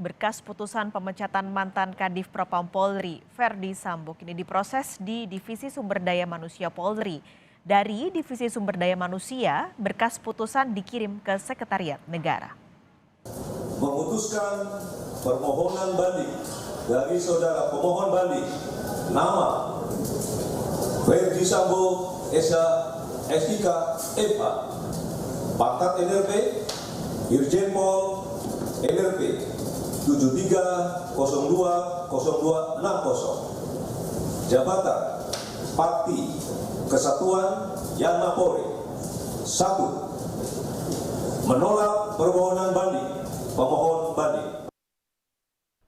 berkas putusan pemecatan mantan Kadif Propam Polri, Verdi Sambo, kini diproses di Divisi Sumber Daya Manusia Polri. Dari Divisi Sumber Daya Manusia, berkas putusan dikirim ke Sekretariat Negara. Memutuskan permohonan banding dari saudara pemohon banding nama Verdi Sambo SIK MH, pangkat NRP, Irjen Pol NRP 73020260, jabatan Pakti Kesatuan Yanma Polri. 1. Menolak permohonan banding pemohon banding.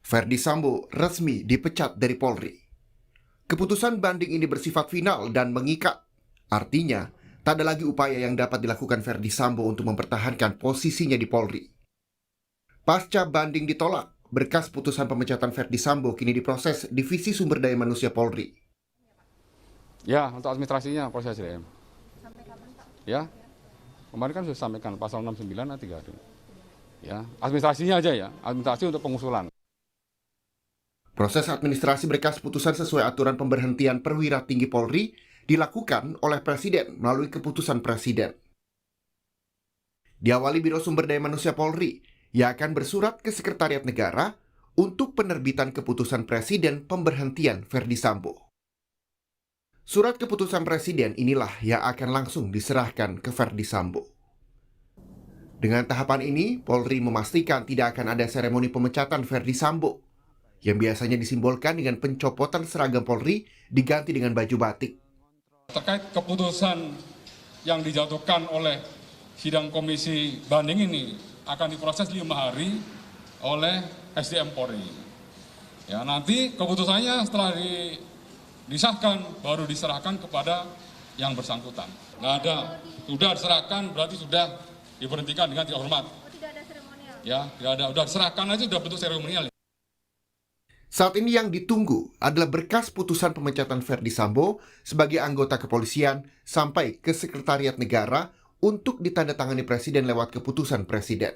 Verdi Sambo resmi dipecat dari Polri. Keputusan banding ini bersifat final dan mengikat. Artinya, tak ada lagi upaya yang dapat dilakukan Verdi Sambo untuk mempertahankan posisinya di Polri. Pasca banding ditolak, berkas putusan pemecatan Verdi Sambo kini diproses Divisi Sumber Daya Manusia Polri. Ya, untuk administrasinya proses SDM. Sampai kapan, Pak? Ya, kemarin kan sudah sampaikan pasal 69 ayat 3. Ya, administrasinya aja ya, administrasi untuk pengusulan. Proses administrasi berkas putusan sesuai aturan pemberhentian perwira tinggi Polri dilakukan oleh Presiden melalui keputusan Presiden. Diawali Biro Sumber Daya Manusia Polri, yang akan bersurat ke Sekretariat Negara untuk penerbitan keputusan Presiden pemberhentian Verdi Sambo. Surat keputusan Presiden inilah yang akan langsung diserahkan ke Verdi Sambo. Dengan tahapan ini, Polri memastikan tidak akan ada seremoni pemecatan Verdi Sambo, yang biasanya disimbolkan dengan pencopotan seragam Polri diganti dengan baju batik. Terkait keputusan yang dijatuhkan oleh sidang komisi banding ini akan diproses 5 hari oleh SDM Polri. Ya, nanti keputusannya setelah disahkan baru diserahkan kepada yang bersangkutan. Nggak ada, sudah diserahkan berarti sudah diberhentikan dengan tidak hormat. Tidak ada seremonial. Ya, tidak ada, sudah diserahkan aja sudah bentuk seremonial. Saat ini yang ditunggu adalah berkas putusan pemecatan Verdi Sambo sebagai anggota kepolisian sampai ke Sekretariat Negara untuk ditandatangani Presiden lewat keputusan Presiden.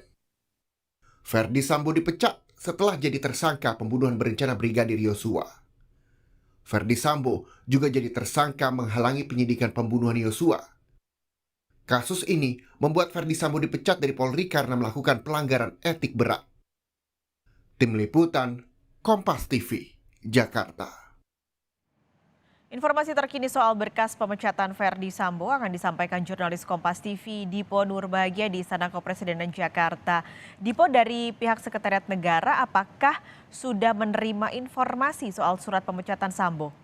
Verdi Sambo dipecat setelah jadi tersangka pembunuhan berencana Brigadir Yosua. Verdi Sambo juga jadi tersangka menghalangi penyidikan pembunuhan Yosua. Kasus ini membuat Verdi Sambo dipecat dari Polri karena melakukan pelanggaran etik berat. Tim Liputan, Kompas TV, Jakarta. Informasi terkini soal berkas pemecatan Verdi Sambo akan disampaikan jurnalis Kompas TV Dipo Nurbahagia di Istana Kepresidenan Jakarta. Dipo, dari pihak Sekretariat Negara, apakah sudah menerima informasi soal surat pemecatan Sambo?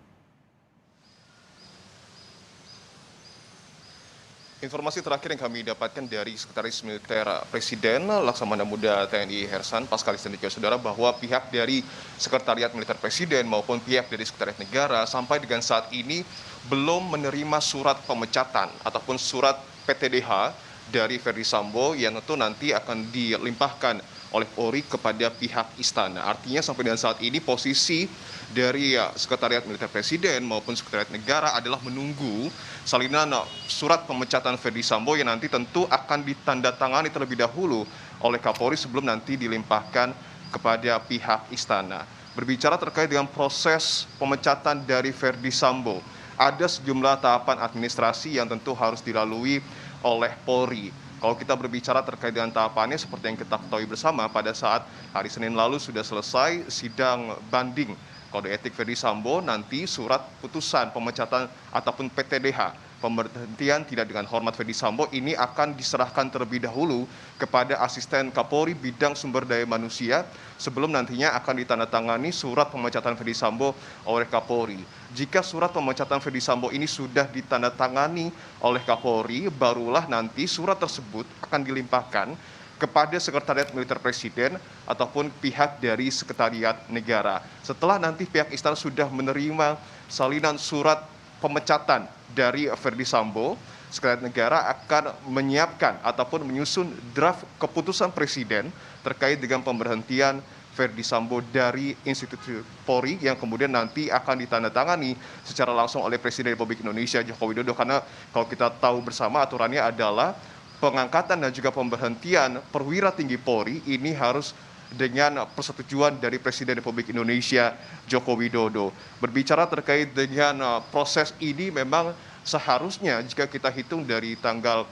Informasi terakhir yang kami dapatkan dari Sekretaris Militer Presiden Laksamana Muda TNI Hersan Paskalis dan juga saudara, bahwa pihak dari Sekretariat Militer Presiden maupun pihak dari Sekretariat Negara sampai dengan saat ini belum menerima surat pemecatan ataupun surat PTDH dari Verdi Sambo yang tentu nanti akan dilimpahkan oleh Polri kepada pihak istana. Artinya sampai dengan saat ini posisi dari Sekretariat Militer Presiden maupun Sekretariat Negara adalah menunggu salinan surat pemecatan Verdi Sambo yang nanti tentu akan ditandatangani terlebih dahulu oleh Kapolri sebelum nanti dilimpahkan kepada pihak istana. Berbicara terkait dengan proses pemecatan dari Verdi Sambo, ada sejumlah tahapan administrasi yang tentu harus dilalui oleh Polri. Kalau kita berbicara terkait dengan tahapannya, seperti yang kita ketahui bersama, pada saat hari Senin lalu sudah selesai sidang banding kode etik Verdi Sambo, nanti surat putusan pemecatan ataupun PTDH, pemberhentian tidak dengan hormat Verdi Sambo, ini akan diserahkan terlebih dahulu kepada asisten Kapolri bidang sumber daya manusia sebelum nantinya akan ditandatangani surat pemecatan Verdi Sambo oleh Kapolri. Jika surat pemecatan Verdi Sambo ini sudah ditandatangani oleh Kapolri, barulah nanti surat tersebut akan dilimpahkan kepada Sekretariat Militer Presiden ataupun pihak dari Sekretariat Negara. Setelah nanti pihak istana sudah menerima salinan surat pemecatan dari Verdi Sambo, Sekretariat Negara akan menyiapkan ataupun menyusun draft keputusan Presiden terkait dengan pemberhentian Verdi Sambo dari institusi Polri yang kemudian nanti akan ditandatangani secara langsung oleh Presiden Republik Indonesia Joko Widodo. Karena kalau kita tahu bersama aturannya adalah pengangkatan dan juga pemberhentian perwira tinggi Polri ini harus dengan persetujuan dari Presiden Republik Indonesia Joko Widodo. Berbicara terkait dengan proses ini, memang seharusnya jika kita hitung dari tanggal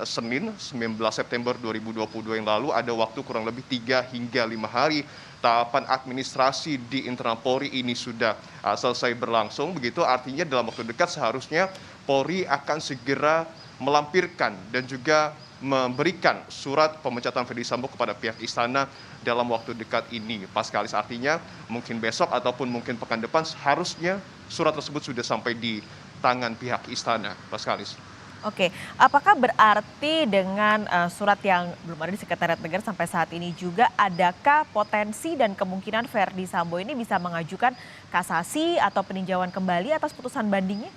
Senin 19 September 2022 yang lalu, ada waktu kurang lebih 3 hingga 5 hari tahapan administrasi di internal Polri ini sudah selesai berlangsung. Begitu artinya dalam waktu dekat seharusnya Polri akan segera melampirkan dan juga memberikan surat pemecatan Ferdy Sambo kepada pihak istana dalam waktu dekat ini. Paskalis, artinya mungkin besok ataupun mungkin pekan depan seharusnya surat tersebut sudah sampai di tangan pihak istana. Paskalis. Oke, apakah berarti dengan surat yang belum ada di Sekretariat Negara sampai saat ini juga, adakah potensi dan kemungkinan Ferdy Sambo ini bisa mengajukan kasasi atau peninjauan kembali atas putusan bandingnya?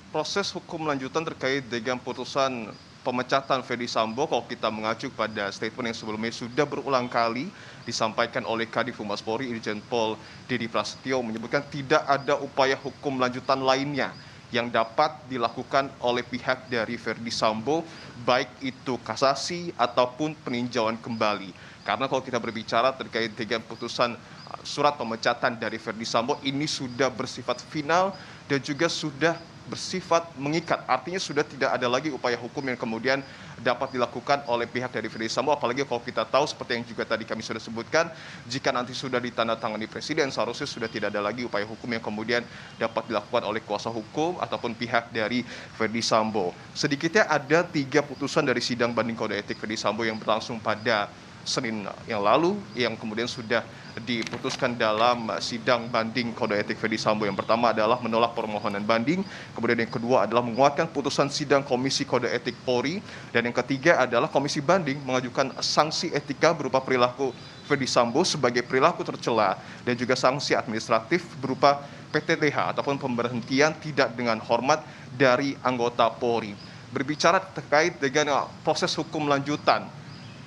Proses hukum lanjutan terkait dengan putusan pemecatan Ferdy Sambo, kalau kita mengacu pada statement yang sebelumnya sudah berulang kali disampaikan oleh Kadif Humas Polri Irjen Pol Dedy Prasetyo, menyebutkan tidak ada upaya hukum lanjutan lainnya yang dapat dilakukan oleh pihak dari Ferdy Sambo, baik itu kasasi ataupun peninjauan kembali. Karena kalau kita berbicara terkait dengan putusan surat pemecatan dari Ferdy Sambo, ini sudah bersifat final dan juga sudah bersifat mengikat. Artinya sudah tidak ada lagi upaya hukum yang kemudian dapat dilakukan oleh pihak dari Ferdy Sambo. Apalagi kalau kita tahu seperti yang juga tadi kami sudah sebutkan, jika nanti sudah ditandatangani Presiden, seharusnya sudah tidak ada lagi upaya hukum yang kemudian dapat dilakukan oleh kuasa hukum ataupun pihak dari Ferdy Sambo. Sedikitnya ada 3 putusan dari sidang banding kode etik Ferdy Sambo yang berlangsung pada Senin yang lalu, yang kemudian sudah diputuskan dalam sidang banding kode etik Ferdy Sambo. Yang pertama adalah menolak permohonan banding, kemudian yang kedua adalah menguatkan putusan sidang Komisi Kode Etik Polri, dan yang ketiga adalah Komisi Banding mengajukan sanksi etika berupa perilaku Ferdy Sambo sebagai perilaku tercela dan juga sanksi administratif berupa PTTH ataupun pemberhentian tidak dengan hormat dari anggota Polri. Berbicara terkait dengan proses hukum lanjutan,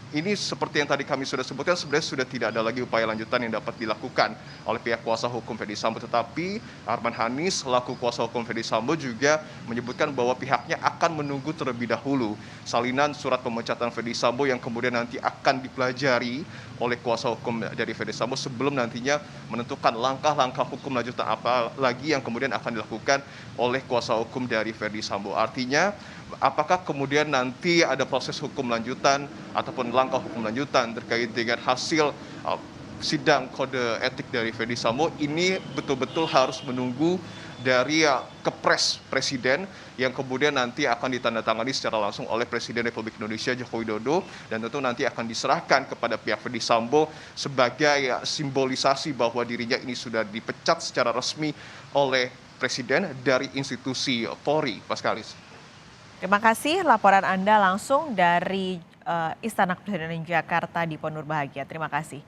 ini seperti yang tadi kami sudah sebutkan, sebenarnya sudah tidak ada lagi upaya lanjutan yang dapat dilakukan oleh pihak kuasa hukum Ferdy Sambo. Tetapi Arman Hanis selaku kuasa hukum Ferdy Sambo juga menyebutkan bahwa pihaknya akan menunggu terlebih dahulu salinan surat pemecatan Ferdy Sambo yang kemudian nanti akan dipelajari oleh kuasa hukum dari Ferdy Sambo sebelum nantinya menentukan langkah-langkah hukum lanjutan apa lagi yang kemudian akan dilakukan oleh kuasa hukum dari Ferdy Sambo. Artinya apakah kemudian nanti ada proses hukum lanjutan ataupun langkah hukum lanjutan terkait dengan hasil sidang kode etik dari Ferdy Sambo, ini betul-betul harus menunggu dari Kepres Presiden yang kemudian nanti akan ditandatangani secara langsung oleh Presiden Republik Indonesia Joko Widodo, dan tentu nanti akan diserahkan kepada pihak Ferdy Sambo sebagai simbolisasi bahwa dirinya ini sudah dipecat secara resmi oleh Presiden dari institusi Polri. Paskalis. Terima kasih laporan Anda langsung dari Istana Kepresidenan Jakarta di Pondok Bahagia. Terima kasih.